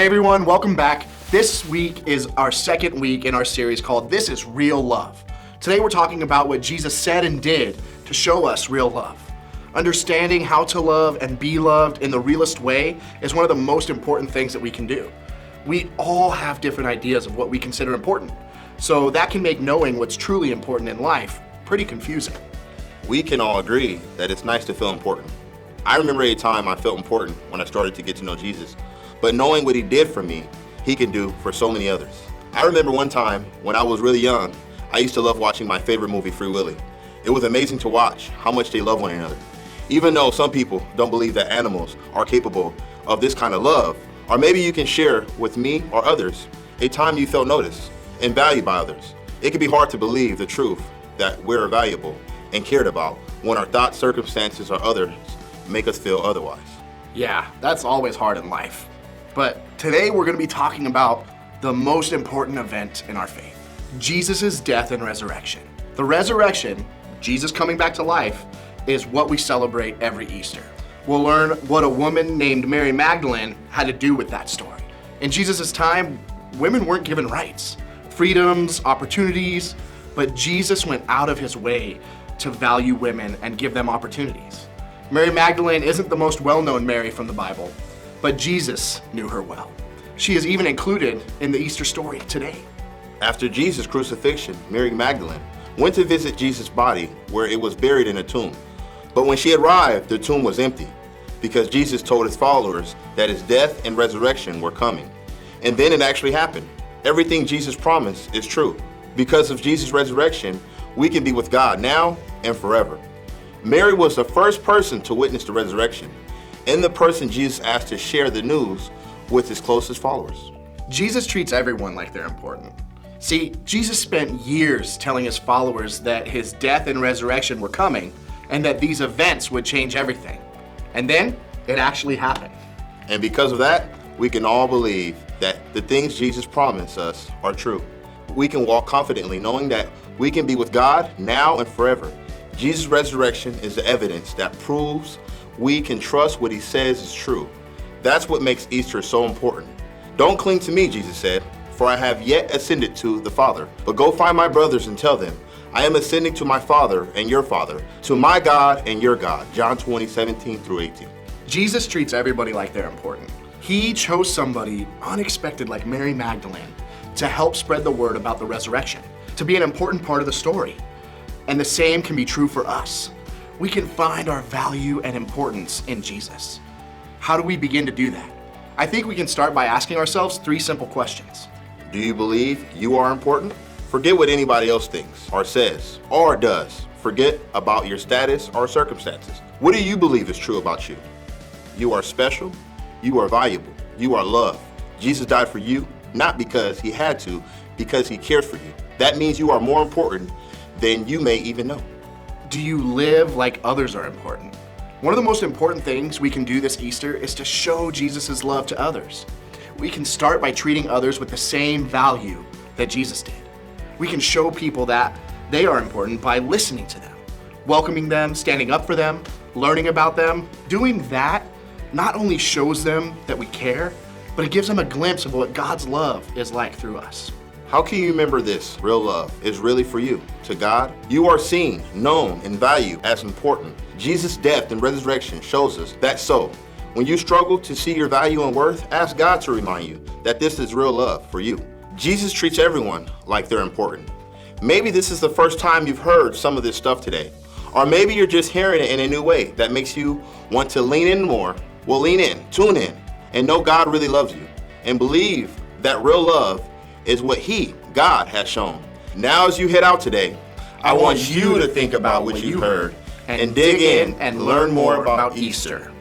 Hey everyone, welcome back. This week is our second week in our series called This is Real Love. Today we're talking about what Jesus said and did to show us real love. Understanding how to love and be loved in the realest way is one of the most important things that we can do. We all have different ideas of what we consider important, so that can make knowing what's truly important in life pretty confusing. We can all agree that it's nice to feel important. I remember a time I felt important when I started to get to know Jesus, but knowing what he did for me, he can do for so many others. I remember one time when I was really young, I used to love watching my favorite movie, Free Willy. It was amazing to watch how much they love one another. Even though some people don't believe that animals are capable of this kind of love, or maybe you can share with me or others a time you felt noticed and valued by others. It can be hard to believe the truth that we're valuable and cared about when our thoughts, circumstances, or others make us feel otherwise. Yeah, that's always hard in life. But today we're going to be talking about the most important event in our faith, Jesus' death and resurrection. The resurrection, Jesus coming back to life, is what we celebrate every Easter. We'll learn what a woman named Mary Magdalene had to do with that story. In Jesus' time, women weren't given rights, freedoms, opportunities, but Jesus went out of his way to value women and give them opportunities. Mary Magdalene isn't the most well-known Mary from the Bible, but Jesus knew her well. She is even included in the Easter story today. After Jesus' crucifixion, Mary Magdalene went to visit Jesus' body where it was buried in a tomb. But when she arrived, the tomb was empty because Jesus told his followers that his death and resurrection were coming. And then it actually happened. Everything Jesus promised is true. Because of Jesus' resurrection, we can be with God now and forever. Mary was the first person to witness the resurrection, and the person Jesus asked to share the news with his closest followers. Jesus treats everyone like they're important. See, Jesus spent years telling his followers that his death and resurrection were coming and that these events would change everything. And then it actually happened. And because of that, we can all believe that the things Jesus promised us are true. We can walk confidently knowing that we can be with God now and forever. Jesus' resurrection is the evidence that proves we can trust what he says is true. That's what makes Easter so important. Don't cling to me, Jesus said, for I have yet ascended to the Father. But go find my brothers and tell them, I am ascending to my Father and your Father, to my God and your God. John 20:17-18. Jesus treats everybody like they're important. He chose somebody unexpected like Mary Magdalene to help spread the word about the resurrection, to be an important part of the story. And the same can be true for us. We can find our value and importance in Jesus. How do we begin to do that? I think we can start by asking ourselves 3 simple questions. Do you believe you are important? Forget what anybody else thinks or says or does. Forget about your status or circumstances. What do you believe is true about you? You are special. You are valuable. You are loved. Jesus died for you, not because he had to, because he cares for you. That means you are more important than you may even know. Do you live like others are important? One of the most important things we can do this Easter is to show Jesus' love to others. We can start by treating others with the same value that Jesus did. We can show people that they are important by listening to them, welcoming them, standing up for them, learning about them. Doing that not only shows them that we care, but it gives them a glimpse of what God's love is like through us. How can you remember this? Real love is really for you. To God, you are seen, known, and valued as important. Jesus' death and resurrection shows us that so. When you struggle to see your value and worth, ask God to remind you that this is real love for you. Jesus treats everyone like they're important. Maybe this is the first time you've heard some of this stuff today. Or maybe you're just hearing it in a new way that makes you want to lean in more. Well, lean in, tune in, and know God really loves you. And believe that real love is what God has shown. Now as you head out today, I want you to think about what you heard and dig in and learn more about Easter.